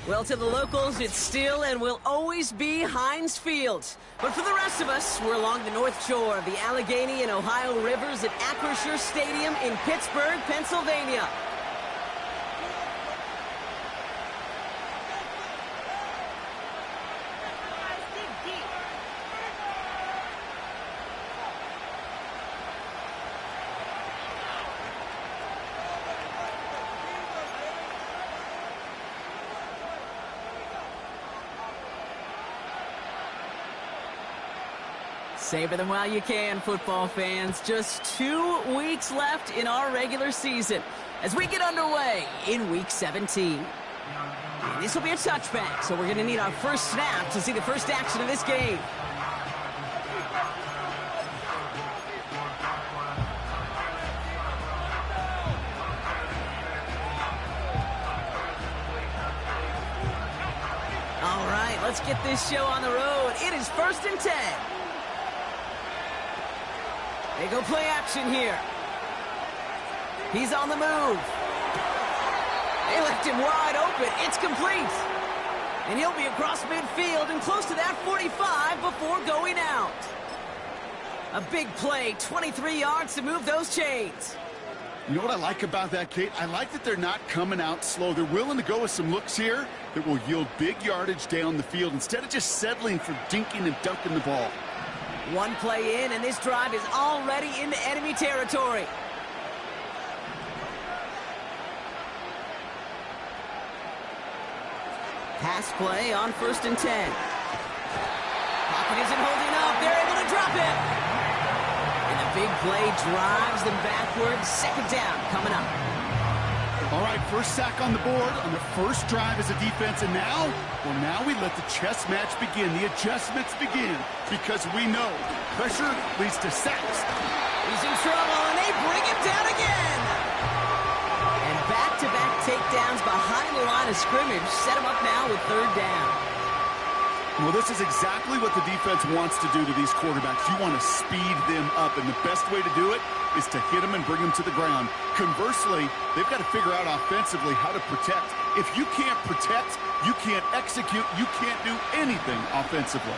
Well, to the locals, it's still and will always be Heinz Field. But for the rest of us, we're along the north shore of the Allegheny and Ohio rivers at Acrisure Stadium in Pittsburgh, Pennsylvania. Savor them while you can, football fans. Just 2 weeks left in our regular season as we get underway in Week 17. And this will be a touchback, so we're going to need our first snap to see the first action of this game. All right, let's get this show on the road. It is 1st and 10. They go play action here. He's on the move. They left him wide open. It's complete. And he'll be across midfield and close to that 45 before going out. A big play, 23 yards to move those chains. You know what I like about that, Kate? I like that they're not coming out slow. They're willing to go with some looks here that will yield big yardage down the field instead of just settling for dinking and dunking the ball. One play in, and this drive is already into enemy territory. Pass play on 1st and 10. Pocket isn't holding up. They're able to drop it. And the big play drives them backwards. 2nd down coming up. All right, first sack on the board on the first drive as a defense, and now we let the chess match begin. The adjustments begin because we know pressure leads to sacks. He's in trouble, and they bring him down again. And back-to-back takedowns behind the line of scrimmage set him up now with 3rd down. Well, this is exactly what the defense wants to do to these quarterbacks. You want to speed them up, and the best way to do it is to hit them and bring them to the ground. Conversely, they've got to figure out offensively how to protect. If you can't protect, you can't execute, you can't do anything offensively.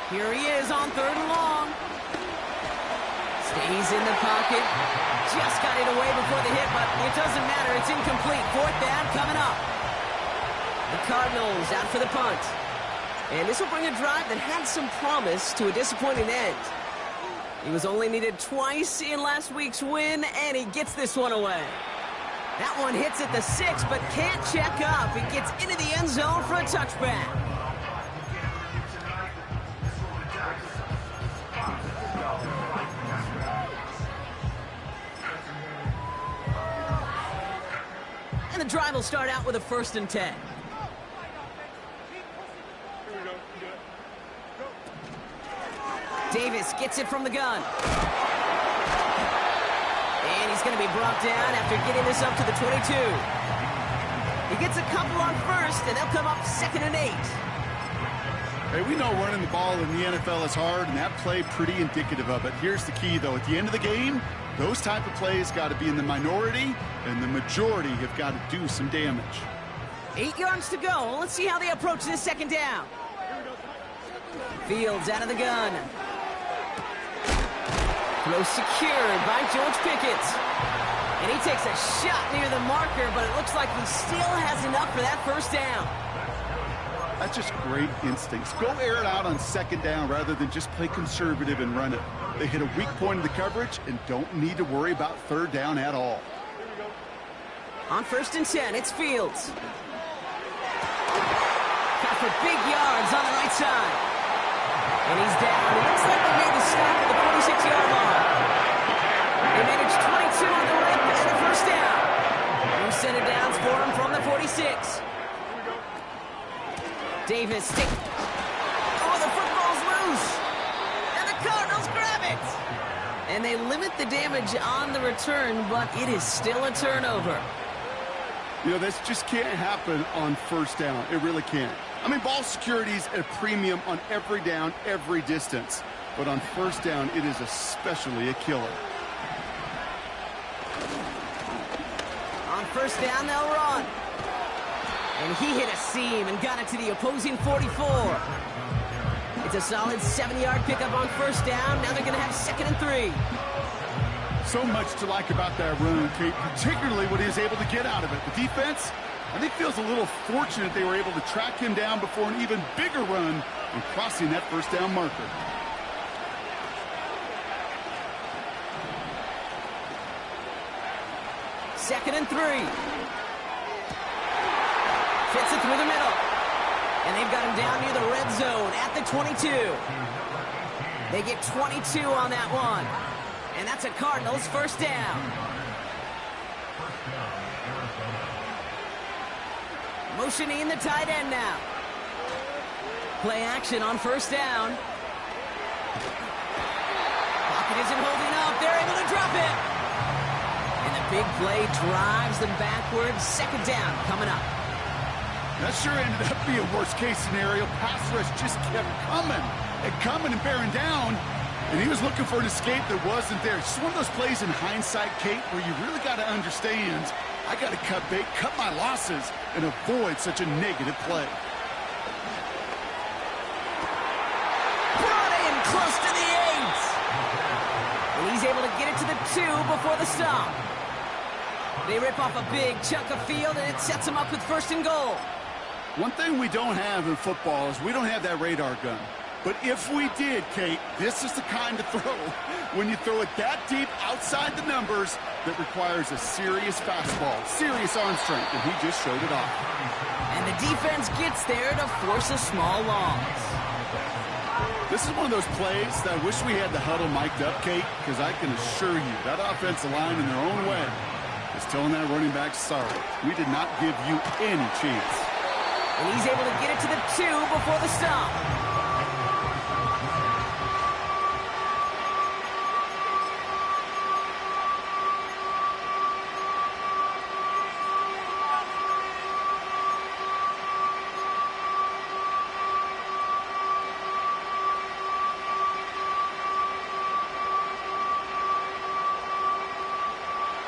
Here he is on 3rd and long. Stays in the pocket. Just got it away before the hit, but it doesn't matter. It's incomplete. 4th down coming up. The Cardinals out for the punt. And this will bring a drive that had some promise to a disappointing end. He was only needed twice in last week's win, and he gets this one away. That one hits at the 6, but can't check up. It gets into the end zone for a touchback. And the drive will start out with a 1st and 10. Davis gets it from the gun. And he's going to be brought down after getting this up to the 22. He gets a couple on 1st, and they'll come up 2nd and 8. Hey, we know running the ball in the NFL is hard, and that play pretty indicative of it. Here's the key, though. At the end of the game, those type of plays got to be in the minority, and the majority have got to do some damage. 8 yards to go. Let's see how they approach this 2nd down. Fields out of the gun. Throw secured by George Pickett. And he takes a shot near the marker, but it looks like he still has enough for that 1st down. That's just great instincts. Go air it out on 2nd down rather than just play conservative and run it. They hit a weak point in the coverage and don't need to worry about 3rd down at all. On 1st and 10, it's Fields. Got for big yards on the right side. And he's down. It looks like they made the stop at the 46-yard line. They managed 22 on the rip and the 1st down. New set of downs for him from the 46. Davis. Oh, the football's loose. And the Cardinals grab it. And they limit the damage on the return, but it is still a turnover. You know, this just can't happen on first down. It really can't. I mean, ball security's at a premium on every down, every distance. But on first down, it is especially a killer. On first down, they'll run. And he hit a seam and got it to the opposing 44. It's a solid 7-yard pickup on first down. Now they're going to have 2nd and 3. So much to like about that run, Kate, particularly what he was able to get out of it. The defense, I think, feels a little fortunate they were able to track him down before an even bigger run and crossing that first down marker. Second and 3. Fits it through the middle. And they've got him down near the red zone at the 22. They get 22 on that one. And that's a Cardinals first down. Motioning the tight end now. Play action on first down. Pocket isn't holding up. They're able to drop it. And the big play drives them backwards. 2nd down coming up. That sure ended up being a worst-case scenario. Pass rush just kept coming and bearing down. And he was looking for an escape that wasn't there. It's just one of those plays in hindsight, Kate, where you really got to understand, I got to cut bait, cut my losses, and avoid such a negative play. Brought in close to the 8. And he's able to get it to the 2 before the stop. They rip off a big chunk of field, and it sets them up with 1st and goal. One thing we don't have in football is we don't have that radar gun. But if we did, Kate, this is the kind of throw, when you throw it that deep outside the numbers, that requires a serious fastball, serious arm strength, and he just showed it off. And the defense gets there to force a small loss. This is one of those plays that I wish we had the huddle mic'd up, Kate, because I can assure you that offensive line in their own way is telling that running back, sorry, we did not give you any chance. And he's able to get it to the 2 before the stop.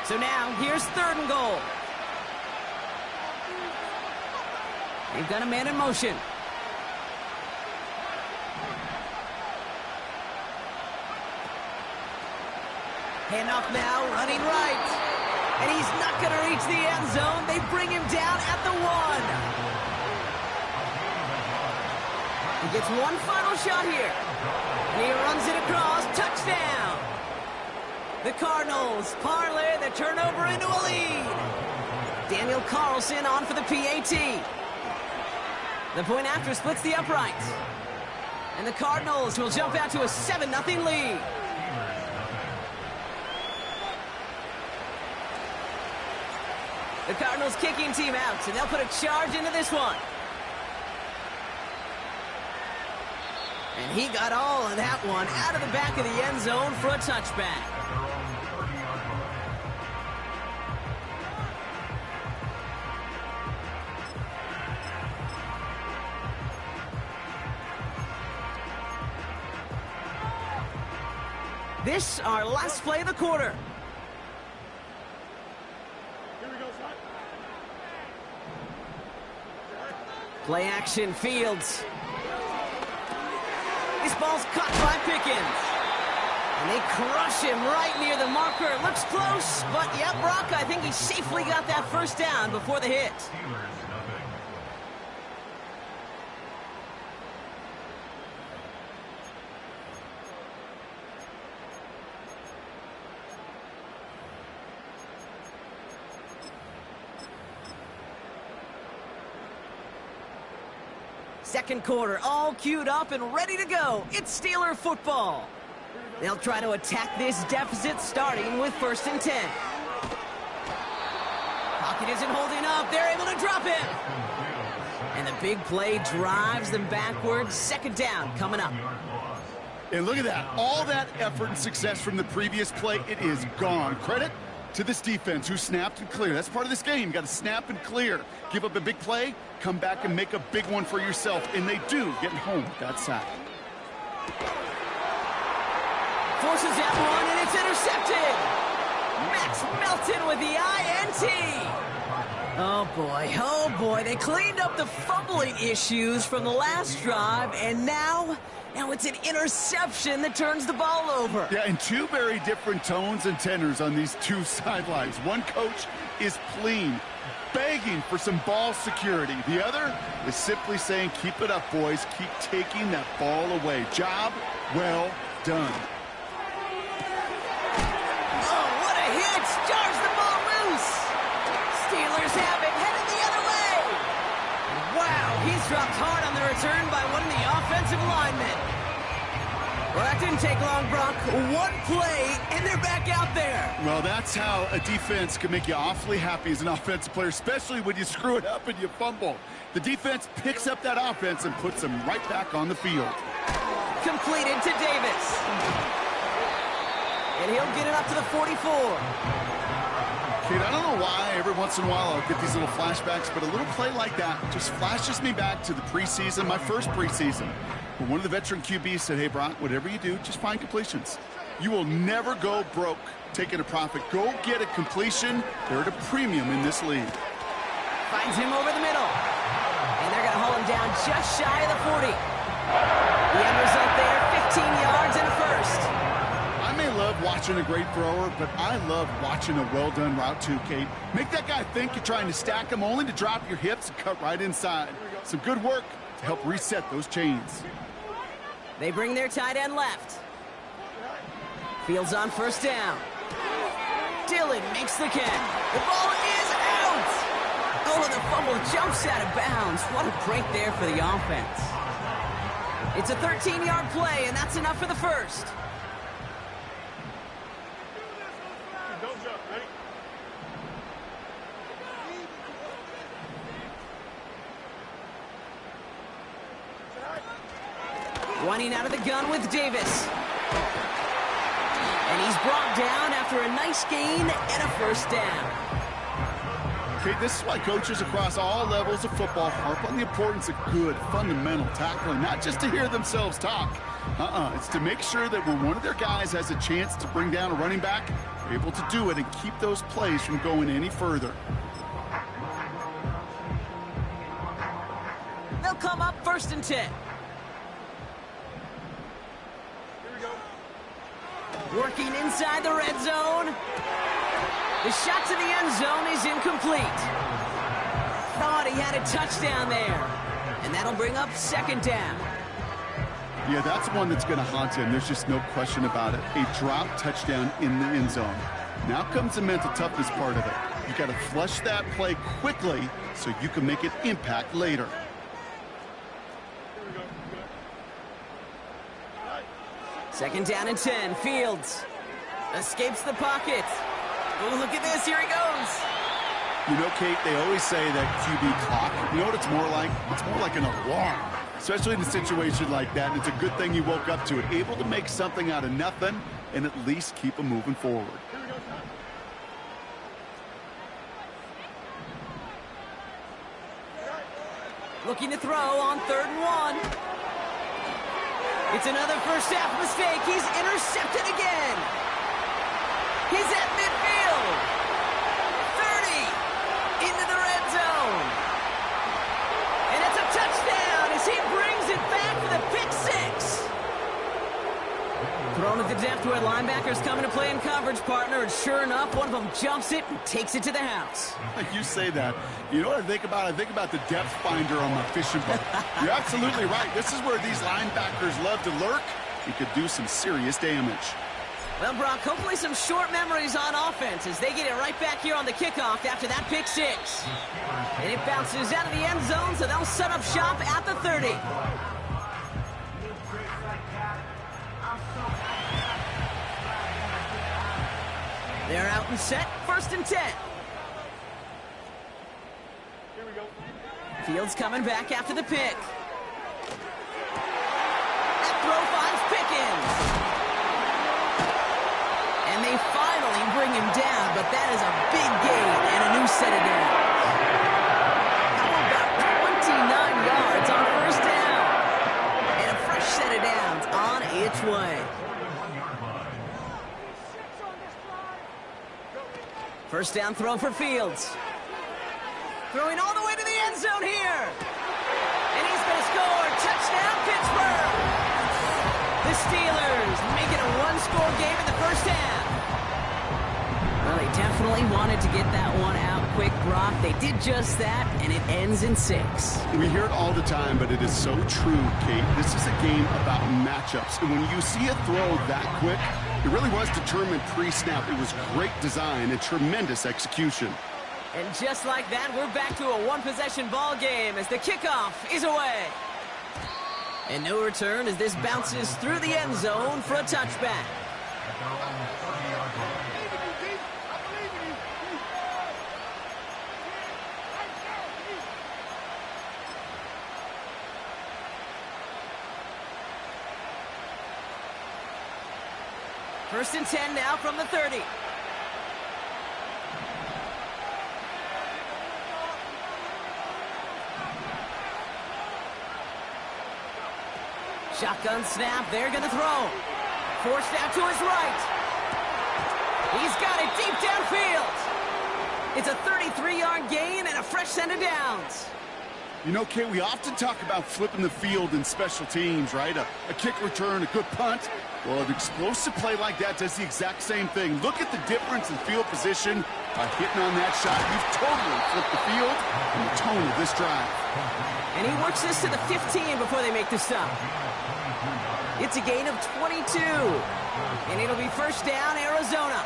So now, here's 3rd and goal. They've got a man in motion. Handoff now, running right. And he's not going to reach the end zone. They bring him down at the 1. He gets one final shot here. And he runs it across. Touchdown. The Cardinals parlay the turnover into a lead. Daniel Carlson on for the PAT. The point after splits the uprights. And the Cardinals will jump out to a 7-0 lead. The Cardinals kicking team out, and they'll put a charge into this one. And he got all of that one out of the back of the end zone for a touchback. This, our last play of the quarter. Play action, Fields. This ball's caught by Pickens. And they crush him right near the marker. It looks close, but yeah, Brock, I think he safely got that first down before the hit. Second quarter, all queued up and ready to go. It's Steeler football. They'll try to attack this deficit starting with 1st and 10. Pocket isn't holding up. They're able to drop it. And the big play drives them backwards. 2nd down coming up. And look at that. All that effort and success from the previous play, it is gone. Credit to this defense who snapped and cleared. That's part of this game. You got to snap and clear. Give up a big play, come back and make a big one for yourself. And they do, getting home with that sack. Forces that one, and it's intercepted. Max Melton with the INT. Oh boy, they cleaned up the fumbling issues from the last drive, and now it's an interception that turns the ball over. Yeah, and two very different tones and tenors on these two sidelines. One coach is pleading, begging for some ball security. The other is simply saying, keep it up, boys. Keep taking that ball away. Job well done. Oh, what a hit! Jars the ball loose. Steelers have it, headed the other way. Wow, he's dropped hard on the return by one of the offensive linemen. Well, that didn't take long, Brock. One play, and they're back out there. Well, that's how a defense can make you awfully happy as an offensive player, especially when you screw it up and you fumble. The defense picks up that offense and puts them right back on the field. Completed to Davis. And he'll get it up to the 44. Kid, I don't know why every once in a while I'll get these little flashbacks, but a little play like that just flashes me back to the preseason, my first preseason. When one of the veteran QBs said, hey, Brock, whatever you do, just find completions. You will never go broke taking a profit. Go get a completion. They're at a premium in this league. Finds him over the middle. And they're going to haul him down just shy of the 40. The end result there, 15 yards and a first. I may love watching a great thrower, but I love watching a well-done route too, Kate. Make that guy think you're trying to stack him only to drop your hips and cut right inside. Some good work to help reset those chains. They bring their tight end left. Fields on first down. Dillon makes the catch. The ball is out. Oh, and the fumble jumps out of bounds. What a break there for the offense. It's a 13-yard play, and that's enough for the first. Don't jump, ready? Running out of the gun with Davis. And he's brought down after a nice gain and a first down. Okay, this is why coaches across all levels of football harp on the importance of good, fundamental tackling, not just to hear themselves talk. It's to make sure that when one of their guys has a chance to bring down a running back, they're able to do it and keep those plays from going any further. They'll come up first and 10. Working inside the red zone. The shot to the end zone is incomplete. Thought he had a touchdown there. And that'll bring up second down. Yeah, that's one that's going to haunt him. There's just no question about it. A drop touchdown in the end zone. Now comes the mental toughness part of it. You got to flush that play quickly so you can make an impact later. Second down and 10. Fields escapes the pocket. Oh, look at this. Here he goes. You know, Kate, they always say that QB clock. You know what it's more like? It's more like an alarm, especially in a situation like that. And it's a good thing you woke up to it, able to make something out of nothing and at least keep them moving forward. Looking to throw on 3rd and 1. It's another first half mistake. He's intercepted again. He's at midfield. 30 into the red zone. And it's a touchdown as he brings it back for the pick 6. Thrown at the depth where linebackers come into play in coverage, partner, and sure enough, one of them jumps it and takes it to the house. You say that. You know what I think about? I think about the depth finder on my fishing boat. You're absolutely right. This is where these linebackers love to lurk. You could do some serious damage. Well, Brock, hopefully some short memories on offense as they get it right back here on the kickoff after that pick 6. And it bounces out of the end zone, so they'll set up shop at the 30. They're out and set, 1st and 10. Here we go. Fields coming back after the pick. That throw finds Pickens. And they finally bring him down, but that is a big gain and a new set of downs. How about 29 yards on first down? And a fresh set of downs on its way. First down throw for Fields. Throwing all the way to the end zone here. And he's going to score. Touchdown, Pittsburgh. The Steelers make it a one-score game in the first half. Well, they definitely wanted to get that one out quick, Brock. They did just that, and it ends in 6. We hear it all the time, but it is so true, Kate. This is a game about matchups. And when you see a throw that quick, it really was determined pre-snap. It was great design and tremendous execution. And just like that, we're back to a one-possession ball game as the kickoff is away. And no return as this bounces through the end zone for a touchback. First and 10 now from the 30. Shotgun snap, they're going to throw. Forced out to his right. He's got it deep downfield. It's a 33-yard gain and a fresh set of downs. You know, Kate, we often talk about flipping the field in special teams, right? A kick return, a good punt. Well, an explosive play like that does the exact same thing. Look at the difference in field position by hitting on that shot. You've totally flipped the field and the tone of this drive. And he works this to the 15 before they make the stop. It's a gain of 22. And it'll be first down, Arizona.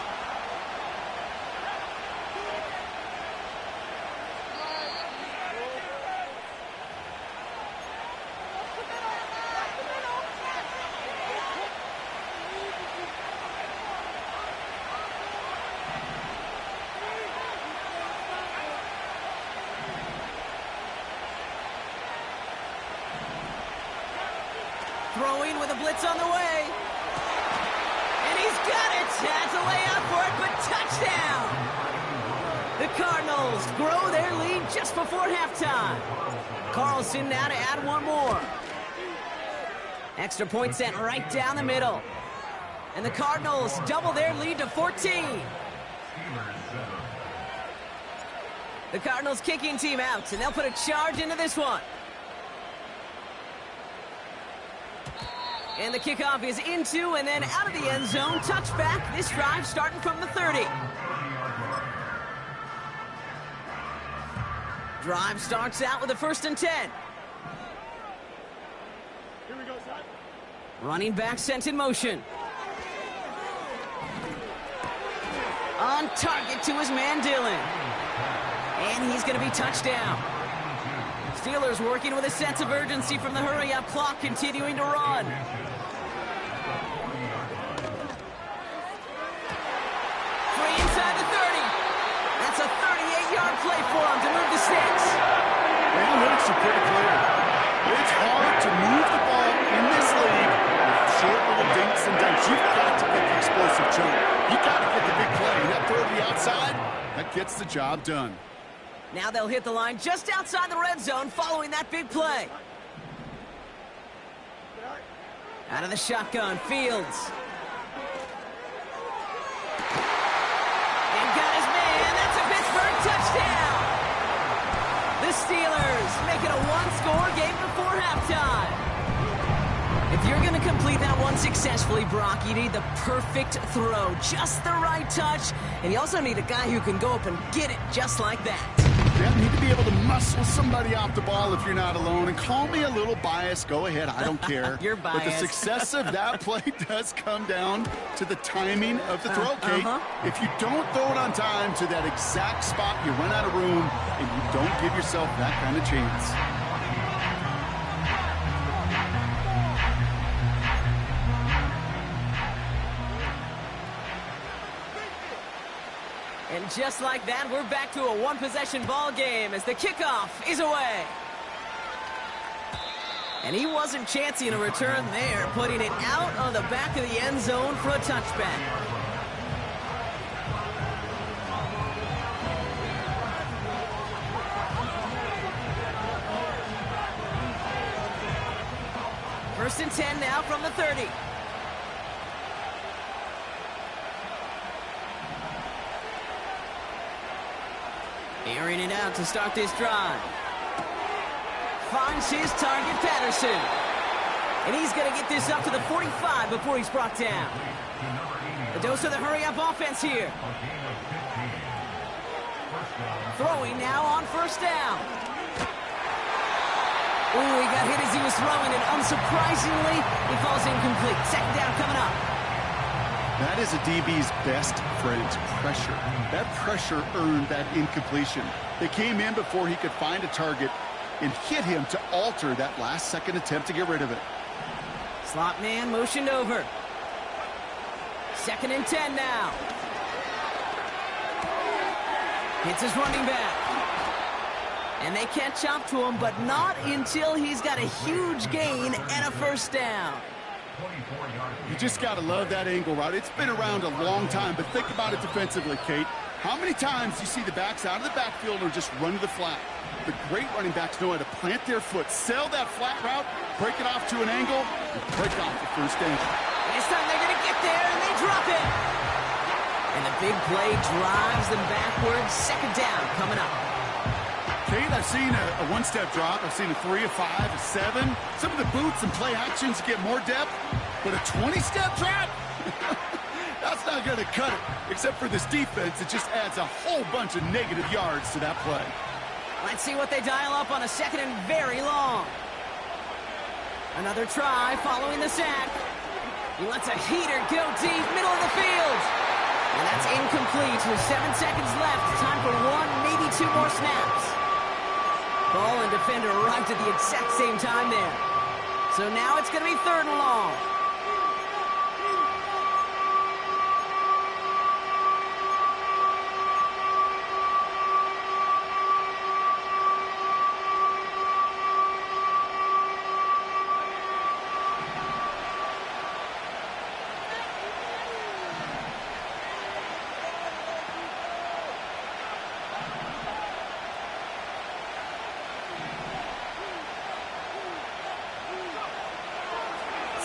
Throwing with a blitz on the way. And he's got it. Has a layout for it, but touchdown. The Cardinals grow their lead just before halftime. Carlson now to add one more. Extra point sent right down the middle. And the Cardinals double their lead to 14. The Cardinals kicking team out, and they'll put a charge into this one. And the kickoff is into and then out of the end zone. Touchback. This drive starting from the 30. Drive starts out with a first and 10. Here we go, son. Running back sent in motion. On target to his man, Dillon. And he's going to be touchdown. Steelers working with a sense of urgency from the hurry-up clock, continuing to run. Free inside the 30. That's a 38-yard play for him to move the sticks. The analytics are pretty clear. It's hard to move the ball in this league with short little dinks and dunks. You've got to get the explosive chunk. You've got to get the big play. That throw to the outside, that gets the job done. Now they'll hit the line just outside the red zone following that big play. Out of the shotgun, Fields. And got his man. That's a Pittsburgh touchdown. The Steelers make it a one-score game before halftime. If you're going to complete that one successfully, Brock, you need the perfect throw, just the right touch, and you also need a guy who can go up and get it just like that. Yeah, you need to be able to muscle somebody off the ball if you're not alone. And call me a little biased. Go ahead. I don't care. You're biased. But the success of that play does come down to the timing of the throw, Kate. If you don't throw it on time to that exact spot, you run out of room, and you don't give yourself that kind of chance. And just like that, we're back to a one-possession ball game as the kickoff is away. And he wasn't chancing a return there, putting it out on the back of the end zone for a touchback. First and 10 now from the 30. Airing it out to start this drive. Finds his target, Patterson. And he's going to get this up to the 45 before he's brought down. A dose of the hurry-up offense here. Throwing now on first down. Ooh, he got hit as he was throwing, and unsurprisingly, he falls incomplete. Second down coming up. That is a DB's best friend, pressure. That pressure earned that incompletion. They came in before he could find a target and hit him to alter that last-second attempt to get rid of it. Slot man motioned over. Second and 10 now. Hits his running back. And they catch up to him, but not until he's got a huge gain and a first down. You just got to love that angle route. It's been around a long time, but think about it defensively, Kate. How many times do you see the backs out of the backfield or just run to the flat? The great running backs know how to plant their foot, sell that flat route, break it off to an angle, and break off the first angle. This time they're going to get there, and they drop it. And the big play drives them backwards. Second down coming up. Kate, I've seen a one-step drop. I've seen a 3, a 5, a 7. Some of the boots and play actions get more depth, but a 20-step drop? That's not going to cut it. Except for this defense, it just adds a whole bunch of negative yards to that play. Let's see what they dial up on a second and very long. Another try following the sack. He lets a heater go deep, middle of the field. And that's incomplete with 7 seconds left. Time for 1, maybe 2 more snaps. Ball and defender arrived at the exact same time there. So now it's going to be 3rd and long.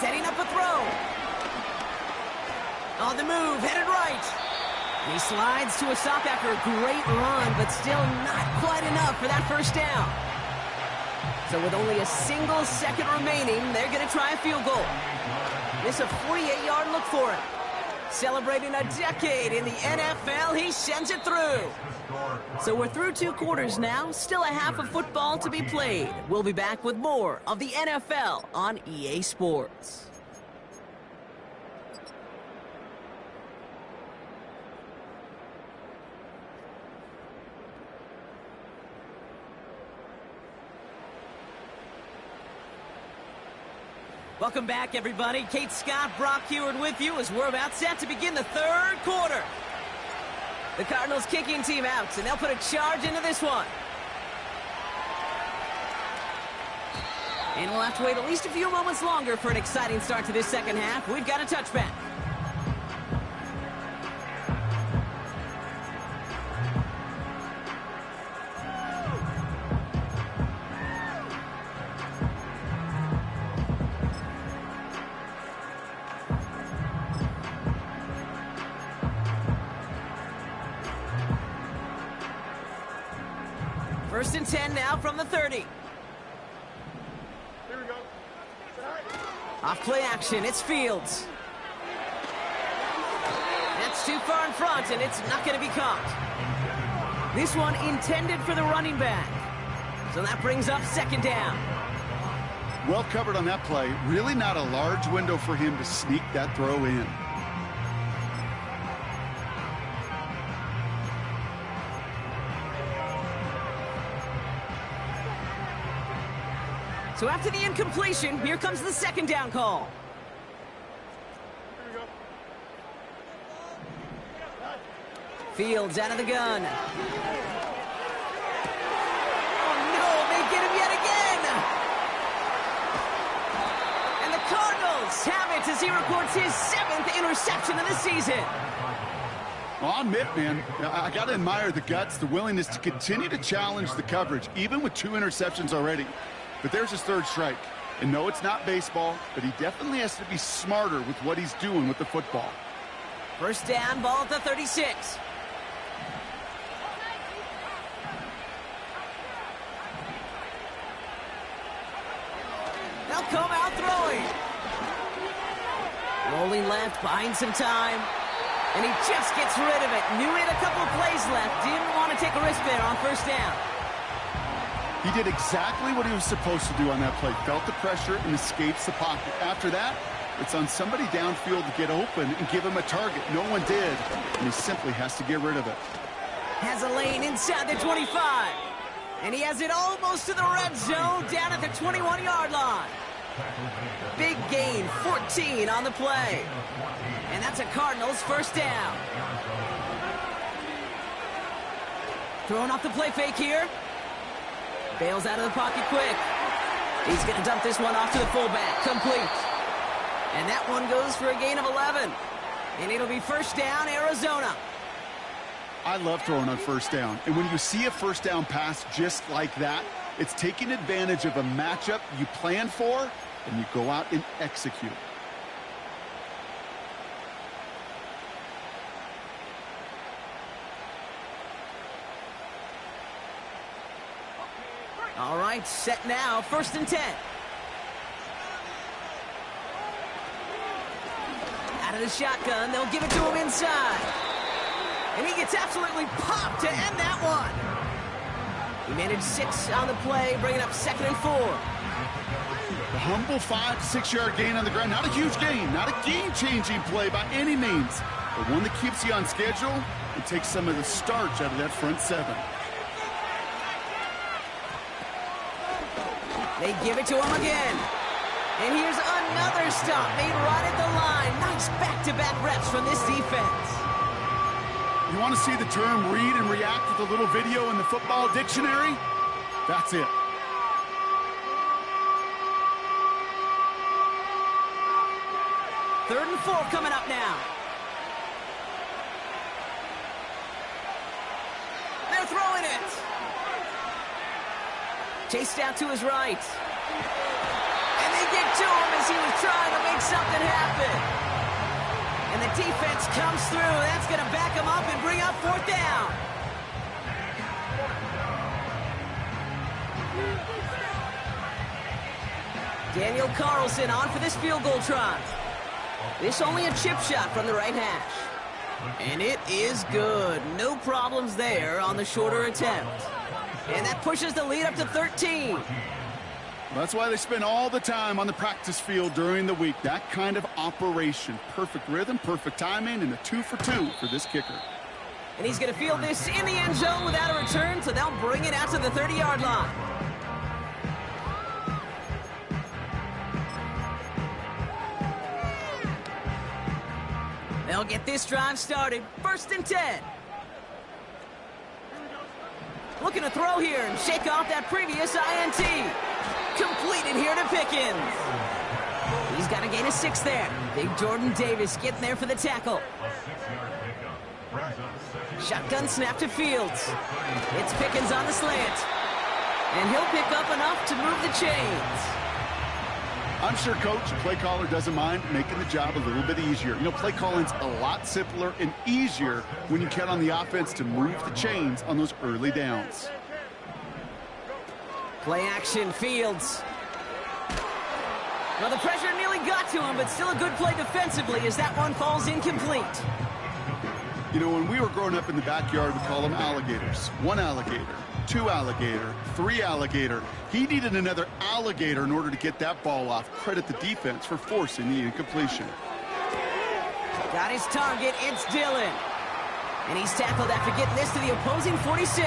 Setting up a throw. On the move, headed right. And he slides to a stop after a great run, but still not quite enough for that first down. So with only a single second remaining, they're going to try a field goal. It's a 48-yard look for him. Celebrating a decade in the NFL, he sends it through. So we're through 2 quarters now, still a half of football to be played. We'll be back with more of the NFL on EA Sports. Welcome back, everybody. Kate Scott, Brock Heward with you as we're about set to begin the 3rd quarter. The Cardinals kicking team out, and they'll put a charge into this one. And we'll have to wait at least a few moments longer for an exciting start to this second half. We've got a touchback. First and 10 now from the 30. Here we go. Off play action, it's Fields. That's too far in front, and it's not going to be caught. This one intended for the running back. So that brings up second down. Well covered on that play. Really not a large window for him to sneak that throw in. So after the incompletion, here comes the second down call. Here we go. Fields out of the gun. Oh no, they get him yet again! And the Cardinals have it as he records his 7th interception of the season. Well, I'll admit, man, I got to admire the guts, the willingness to continue to challenge the coverage, even with 2 interceptions already. But there's his 3rd strike. And no, it's not baseball, but he definitely has to be smarter with what he's doing with the football. First down, ball at the 36. They'll come out throwing. Rolling left, buying some time. And he just gets rid of it. Knew he had a couple of plays left. Didn't want to take a risk there on first down. He did exactly what he was supposed to do on that play. Felt the pressure and escapes the pocket. After that, it's on somebody downfield to get open and give him a target. No one did, and he simply has to get rid of it. Has a lane inside the 25. And he has it almost to the red zone down at the 21-yard line. Big gain, 14 on the play. And that's a Cardinals first down. Throwing off the play fake here. Bails out of the pocket quick. He's going to dump this one off to the fullback. Complete. And that one goes for a gain of 11. And it'll be first down, Arizona. I love throwing on first down. And when you see a first down pass just like that, it's taking advantage of a matchup you plan for, and you go out and execute. All right, set now, first and 10. Out of the shotgun, they'll give it to him inside. And he gets absolutely popped to end that one. He managed 6 on the play, bringing up 2nd and 4. A humble 5 to 6 yard gain on the ground. Not a huge gain, not a game-changing play by any means, but one that keeps you on schedule and takes some of the starch out of that front 7. They give it to him again. And here's another stop made right at the line. Nice back-to-back reps from this defense. You want to see the term read and react with a little video in the football dictionary? That's it. Third and 4 coming up now. They're throwing it. Chased out to his right. And they get to him as he was trying to make something happen. And the defense comes through. That's going to back him up and bring up 4th down. Daniel Carlson on for this field goal try. This only a chip shot from the right hash. And it is good. No problems there on the shorter attempt. And that pushes the lead up to 13. That's why they spend all the time on the practice field during the week. That kind of operation. Perfect rhythm, perfect timing, and a 2 for 2 for this kicker. And he's going to field this in the end zone without a return, so they'll bring it out to the 30-yard line. They'll get this drive started. First and 10. Looking to throw here and shake off that previous INT. Completed here to Pickens. He's got a gain of 6 there. Big Jordan Davis getting there for the tackle. Shotgun snap to Fields. It's Pickens on the slant. And he'll pick up enough to move the chains. I'm sure Coach, the play caller, doesn't mind making the job a little bit easier. You know, play calling's a lot simpler and easier when you count on the offense to move the chains on those early downs. Play action, Fields. Well, the pressure nearly got to him, but still a good play defensively as that one falls incomplete. You know, when we were growing up in the backyard, we call them alligators. 1 alligator, 2 alligator, 3 alligator. He needed another alligator in order to get that ball off. Credit the defense for forcing the incompletion. Got his target, it's Dillon. And he's tackled after getting this to the opposing 46.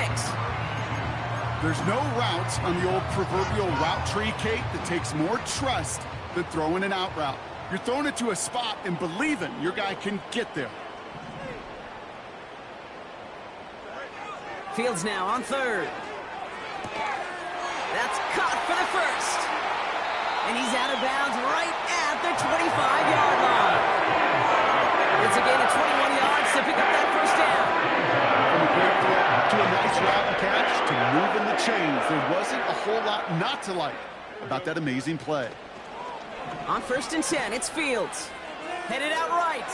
There's no routes on the old proverbial route tree, Kate, that takes more trust than throwing an out route. You're throwing it to a spot and believing your guy can get there. Fields now on 3rd. That's caught for the first. And he's out of bounds right at the 25-yard line. It's a gain of 21 yards to pick up that first down. From a great throw to a nice route and catch to moving the chains. There wasn't a whole lot not to like. about that amazing play. On 1st and 10, it's Fields. Headed out right.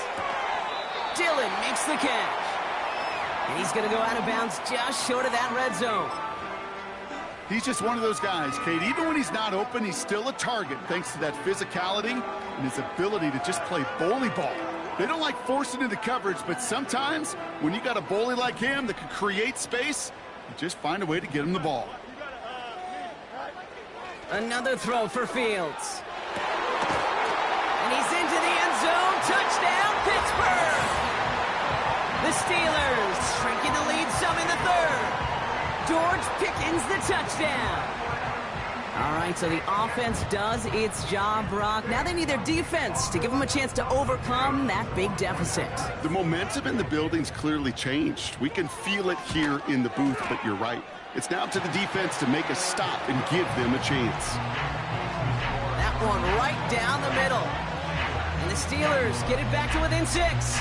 Dillon makes the catch. And he's going to go out of bounds just short of that red zone. He's just one of those guys, Kate. Even when he's not open, he's still a target thanks to that physicality and his ability to just play bully ball. They don't like forcing into coverage, but sometimes when you got a bully like him that can create space, you just find a way to get him the ball. Another throw for Fields. And he's into the end zone. Touchdown, Pittsburgh! The Steelers shrinking the lead some in the third. George Pickens the touchdown. All right, so the offense does its job, Brock. Now they need their defense to give them a chance to overcome that big deficit. The momentum in the building's clearly changed. We can feel it here in the booth, but you're right. It's now up to the defense to make a stop and give them a chance. That one right down the middle. And the Steelers get it back to within 6.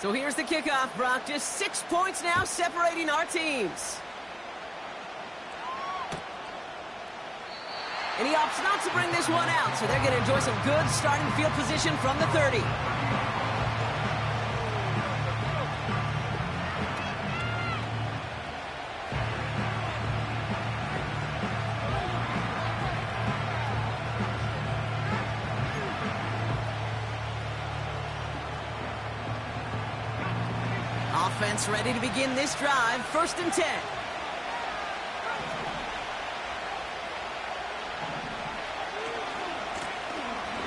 So here's the kickoff, Brock. Just 6 points now separating our teams. And he opts not to bring this one out, so they're going to enjoy some good starting field position from the 30. Offense ready to begin this drive. 1st and 10.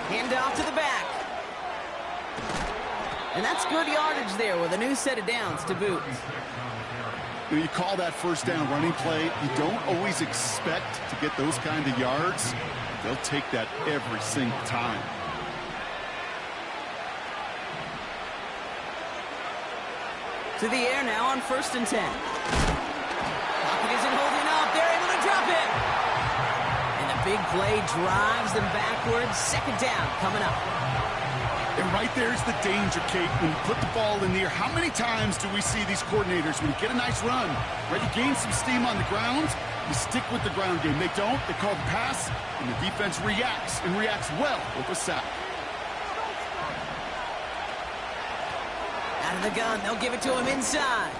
Hand off to the back. And that's good yardage there with a new set of downs to boot. When you call that 1st down running play, you don't always expect to get those kind of yards. They'll take that every single time. To the air now on 1st and 10. Pocket isn't holding up. They're able to drop it. And the big play drives them backwards. 2nd down coming up. And right there's the danger, Kate. When you put the ball in the air, how many times do we see these coordinators, when you get a nice run, ready to gain some steam on the ground, you stick with the ground game. They don't. They call the pass, and the defense reacts, and reacts well with a sack. Out of the gun, they'll give it to him inside.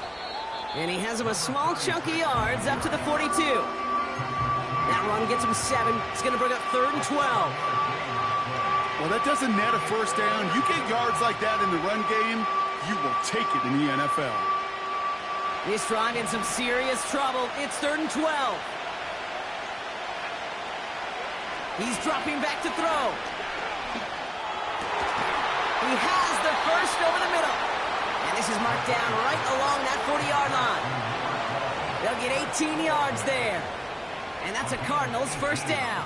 And he has him a small chunk of yards up to the 42. That run gets him 7. It's going to bring up 3rd and 12. Well, that doesn't net a 1st down. You get yards like that in the run game, you will take it in the NFL. This drive in some serious trouble. It's 3rd and 12. He's dropping back to throw. He has the first over the middle. And this is marked down right along that 40-yard line. They'll get 18 yards there. And that's a Cardinals 1st down.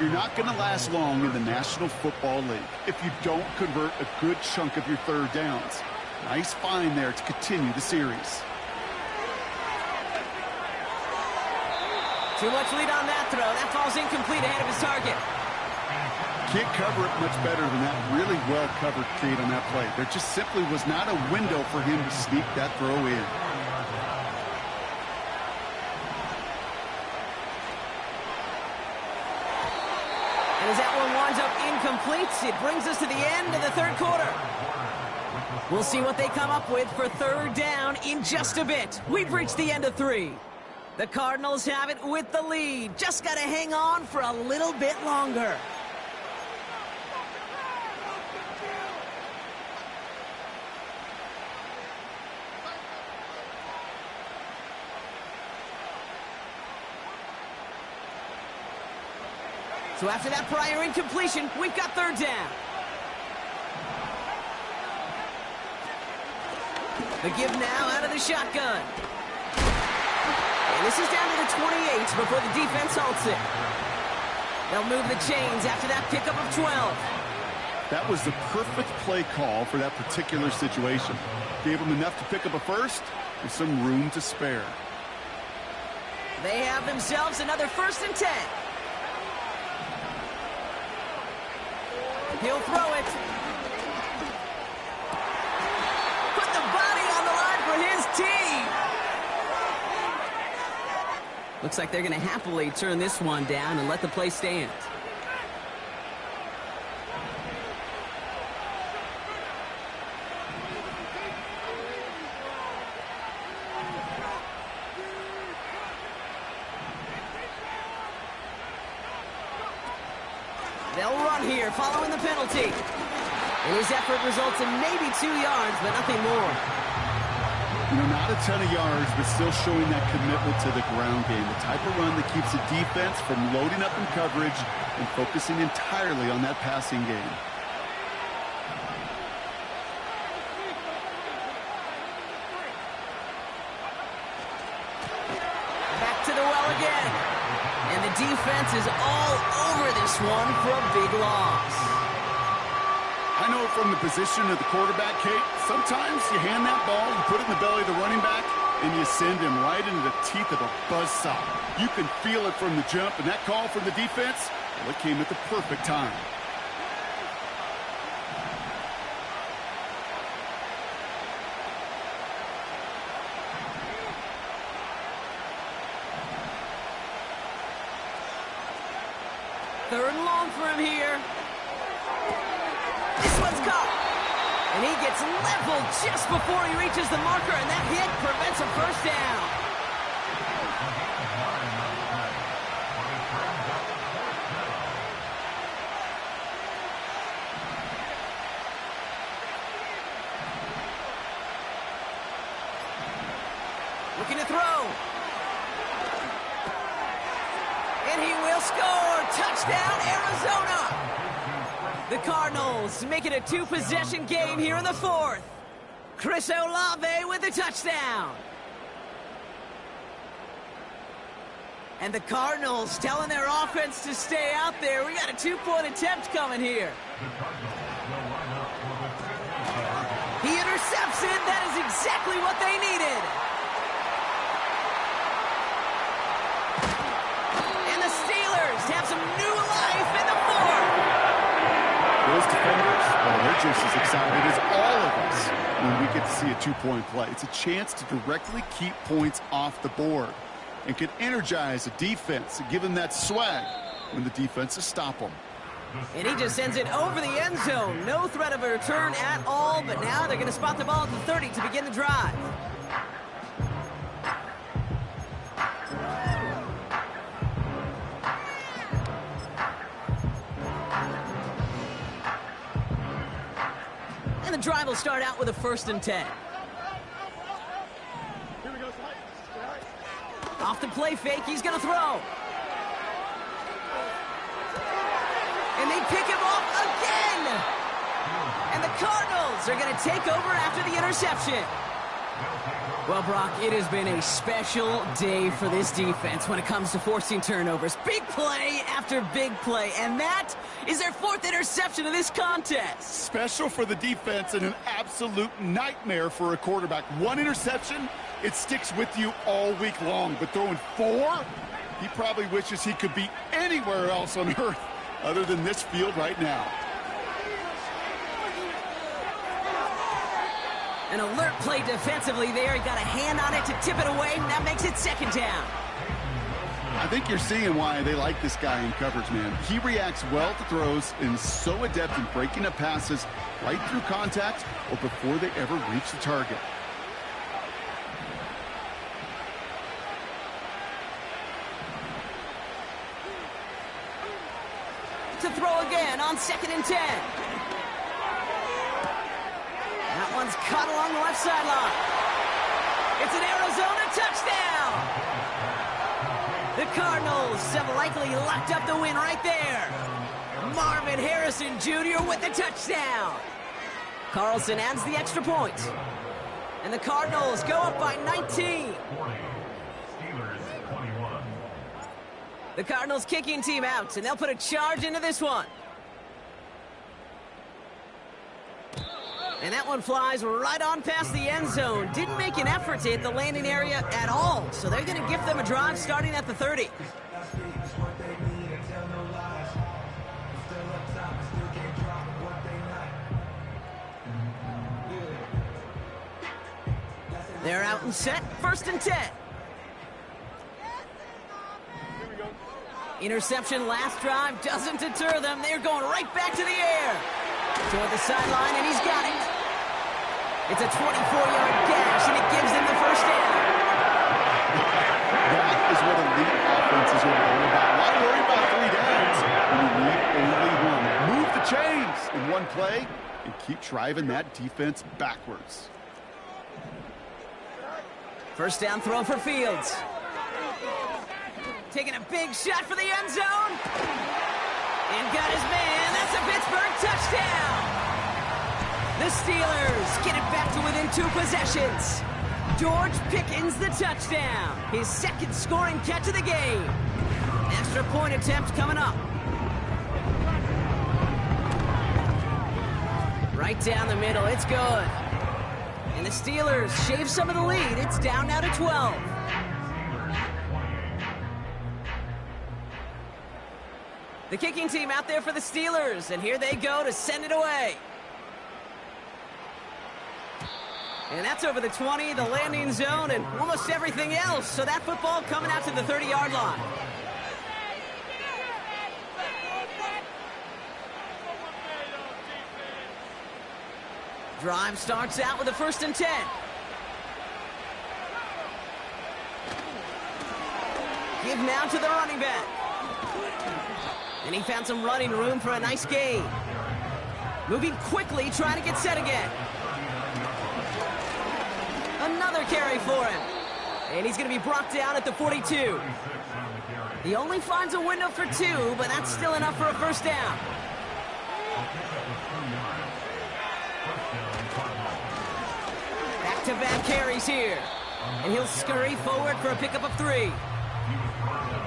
You're not going to last long in the National Football League if you don't convert a good chunk of your 3rd downs. Nice find there to continue the series. Too much lead on that throw. That falls incomplete ahead of his target. Can't cover it much better than that. Really well covered, Kate, on that play. There just simply was not a window for him to sneak that throw in. And as that one winds up incomplete, it brings us to the end of the 3rd quarter. We'll see what they come up with for 3rd down in just a bit. We've reached the end of 3. The Cardinals have it with the lead. Just got to hang on for a little bit longer. So after that prior incompletion, we've got 3rd down. The give now out of the shotgun. And this is down to the 28 before the defense halts it. They'll move the chains after that pickup of 12. That was the perfect play call for that particular situation. Gave them enough to pick up a 1st, with some room to spare. They have themselves another 1st and 10. He'll throw it. Put the body on the line for his team. Looks like they're going to happily turn this one down and let the play stand. They'll run here following the penalty. And his effort results in maybe 2 yards, but nothing more. You know, not a ton of yards, but still showing that commitment to the ground game. The type of run that keeps the defense from loading up in coverage and focusing entirely on that passing game. Back to the well again. And the defense is all over this one for a big loss. I know from the position of the quarterback, Kate, sometimes you hand that ball, you put it in the belly of the running back, and you send him right into the teeth of a buzzsaw. You can feel it from the jump, and that call from the defense, well, it came at the perfect time. Third and long for him here. This one's caught. And he gets leveled just before he reaches the marker, and that hit prevents a 1st down. Looking to throw. And he will score. Touchdown, Arizona. The Cardinals make it a 2-possession game here in the 4th. Chris Olave with a touchdown. And the Cardinals telling their offense to stay out there. We got a 2-point attempt coming here. He intercepts it. That is exactly what they needed. And the Steelers have some new life in the 4th. Those defenders, well, they're just as excited as all of us when we get to see a 2-point play. It's a chance to directly keep points off the board and can energize a defense and give them that swag when the defenses stop them. And he just sends it over the end zone. No threat of a return at all, but now they're going to spot the ball at the 30 to begin the drive. And the drive will start out with a 1st and 10. Here we go, Off the play fake, he's going to throw. And they pick him off again. And the Cardinals are going to take over after the interception. Well, Brock, it has been a special day for this defense when it comes to forcing turnovers. Big play after big play, and that is their 4th interception of this contest. Special for the defense and an absolute nightmare for a quarterback. 1 interception, it sticks with you all week long. But throwing 4, he probably wishes he could be anywhere else on earth other than this field right now. An alert play defensively there. He got a hand on it to tip it away, and that makes it 2nd down. I think you're seeing why they like this guy in coverage, man. He reacts well to throws and is so adept in breaking up passes right through contact or before they ever reach the target. To throw again on 2nd and 10. That one's cut along the left sideline. It's an Arizona touchdown. The Cardinals have likely locked up the win right there. Marvin Harrison Jr. with the touchdown. Carlson adds the extra point. And the Cardinals go up by 19. The Cardinals kicking team out, and they'll put a charge into this one. And that one flies right on past the end zone. Didn't make an effort to hit the landing area at all. So they're going to give them a drive starting at the 30. They're out and set, 1st and 10. Interception last drive doesn't deter them. They're going right back to the air. Toward the sideline, and he's got it. It's a 24-yard gash, and it gives them the 1st down. That is what elite offenses are all about. Why worry about 3 downs when you need only 1? Move the chains in one play and keep driving that defense backwards. 1st down throw for Fields. Taking a big shot for the end zone. And got his man. That's a Pittsburgh touchdown. The Steelers get it back to within 2 possessions. George Pickens the touchdown. His 2nd scoring catch of the game. Extra point attempt coming up. Right down the middle. It's good. And the Steelers shave some of the lead. It's down now to 12. The kicking team out there for the Steelers, and here they go to send it away. And that's over the 20, the landing zone, and almost everything else. So that football coming out to the 30-yard line. Drive starts out with a 1st and 10. Give now to the running back. And he found some running room for a nice gain. Moving quickly, trying to get set again. Another carry for him. And he's going to be brought down at the 42. He only finds a window for 2, but that's still enough for a 1st down. Back-to-back carries here. And he'll scurry forward for a pickup of 3.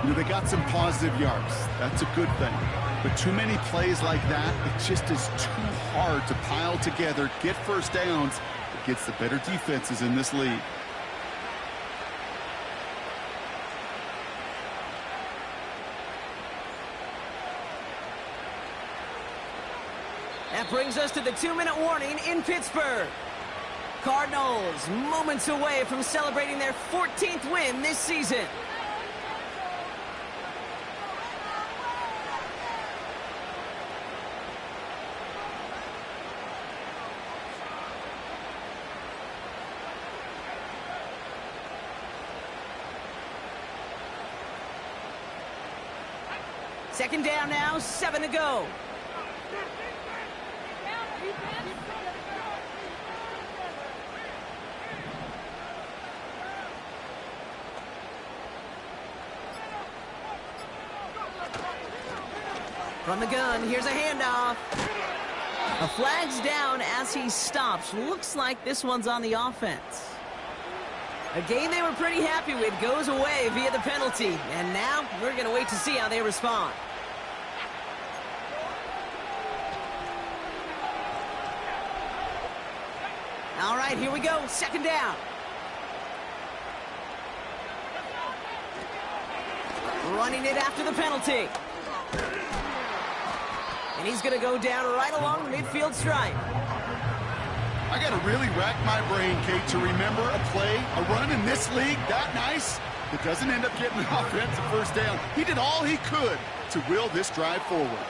You know, they got some positive yards. That's a good thing. But too many plays like that, it just is too hard to pile together, get 1st downs. It gets the better defenses in this league. That brings us to the 2-minute warning in Pittsburgh. Cardinals moments away from celebrating their 14th win this season. Second down now, 7 to go. From the gun, here's a handoff. A flag's down as he stops. Looks like this one's on the offense. A game they were pretty happy with goes away via the penalty. And now we're going to wait to see how they respond. All right, here we go. 2nd down. Running it after the penalty. And he's going to go down right along the midfield stripe. I got to really rack my brain, Kate, to remember a play, a run in this league that nice that doesn't end up getting an offensive 1st down. He did all he could to will this drive forward.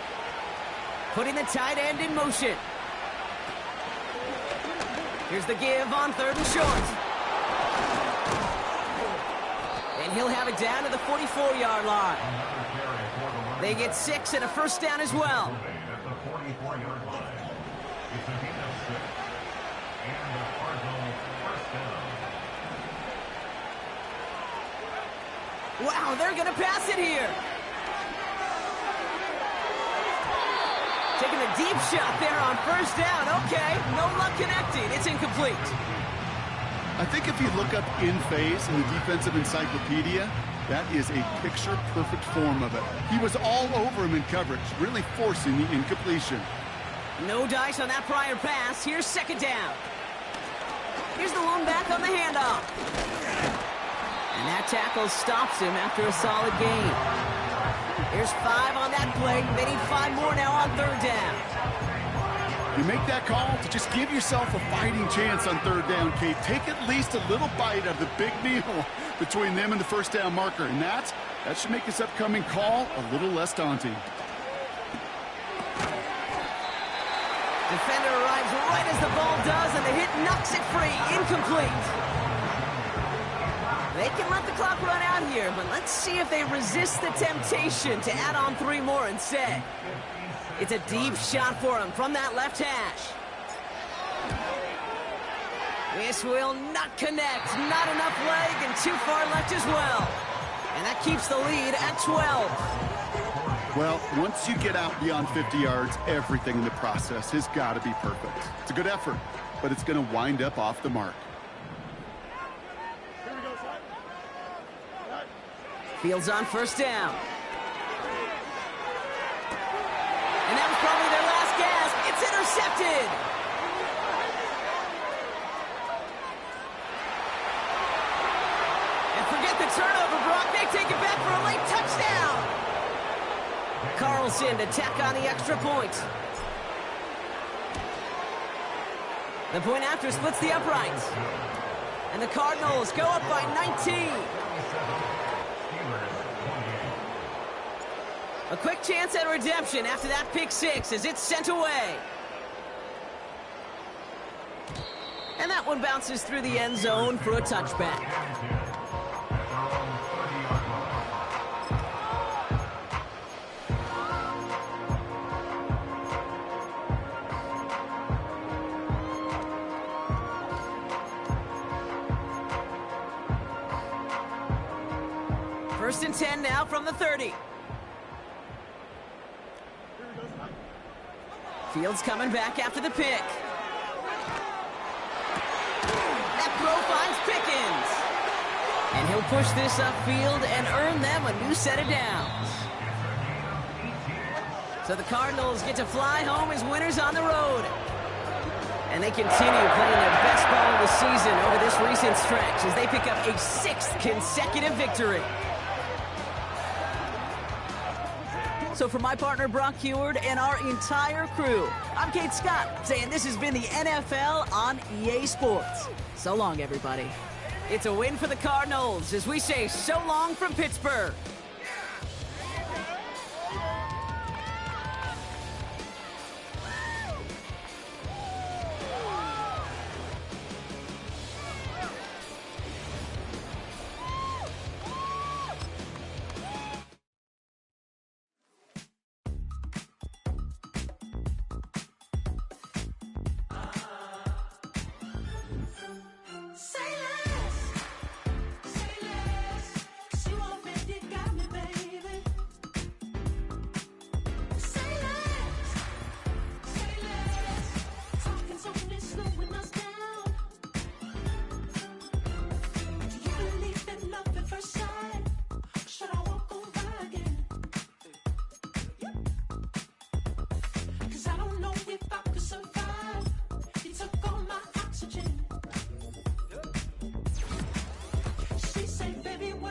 Putting the tight end in motion. Here's the give on 3rd and short. And he'll have it down to the 44-yard line. They get 6 and a 1st down as well. Wow, they're going to pass it here. Taking a deep shot there on 1st down. Okay, no luck connecting. It's incomplete. I think if you look up in phase in the defensive encyclopedia, that is a picture-perfect form of it. He was all over him in coverage, really forcing the incompletion. No dice on that prior pass. Here's second down. Here's the lone back on the handoff. And that tackle stops him after a solid gain. Here's 5 on that play. They need 5 more now on third down. You make that call to just give yourself a fighting chance on third down, Kate. Take at least a little bite of the big meal between them and the first down marker. And that should make this upcoming call a little less daunting. Defender arrives right as the ball does, and the hit knocks it free. Incomplete. They can let the clock run out here, but let's see if they resist the temptation to add on 3 more instead. It's a deep shot for him from that left hash. This will not connect. Not enough leg and too far left as well. And that keeps the lead at 12. Well, once you get out beyond 50 yards, everything in the process has got to be perfect. It's a good effort, but it's going to wind up off the mark. Fields on first down. And that was probably their last gasp. It's intercepted. And forget the turnover, Brock. They take it back for a late touchdown. Carlson to tack on the extra point. The point after splits the uprights. And the Cardinals go up by 19. A quick chance at redemption after that pick 6 as it's sent away. And that one bounces through the end zone for a touchback. First and 10 now from the 30. Fields coming back after the pick. That throw finds Pickens. And he'll push this upfield and earn them a new set of downs. So the Cardinals get to fly home as winners on the road. And they continue playing their best ball of the season over this recent stretch as they pick up a 6th consecutive victory. So for my partner, Brock Heward, and our entire crew, I'm Kate Scott, saying this has been the NFL on EA Sports. So long, everybody. It's a win for the Cardinals as we say so long from Pittsburgh.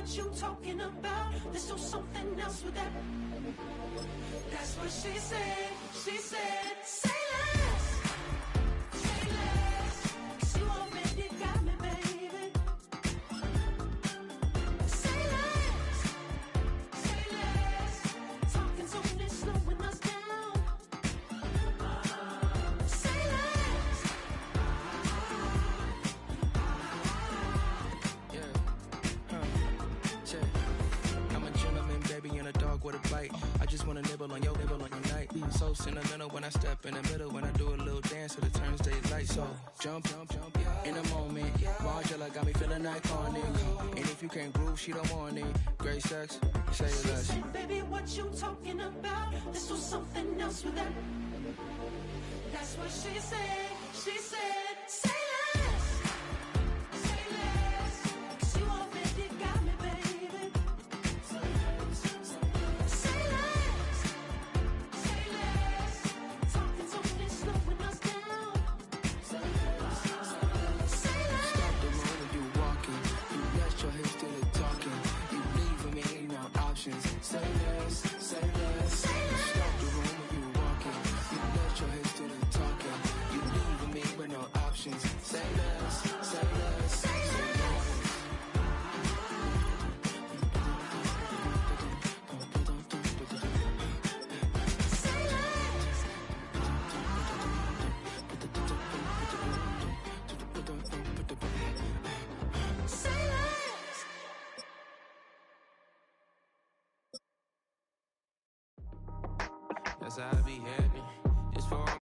You talking about? Let's do something else with that. That's what she said. She said, say less. Say less. 'Cause you already got me, baby. Say less. Say less. Talking's only slowing us down. Say less. I'm a gentleman, baby, and a dog with a bite. I just wanna nibble on your night. So sentimental when I step in the middle, when I do a little dance till it turns daylight. So jump, in a moment. Margella got me feeling iconic. And if you can't groove, she don't want it. Great sex, say She less. said, baby, what you talking about? Let's do something else with that. That's what she said. She said, say less. Say less. 'Cause you already got me, baby. Say less. Say less. Talking's only cause I be happy. Just for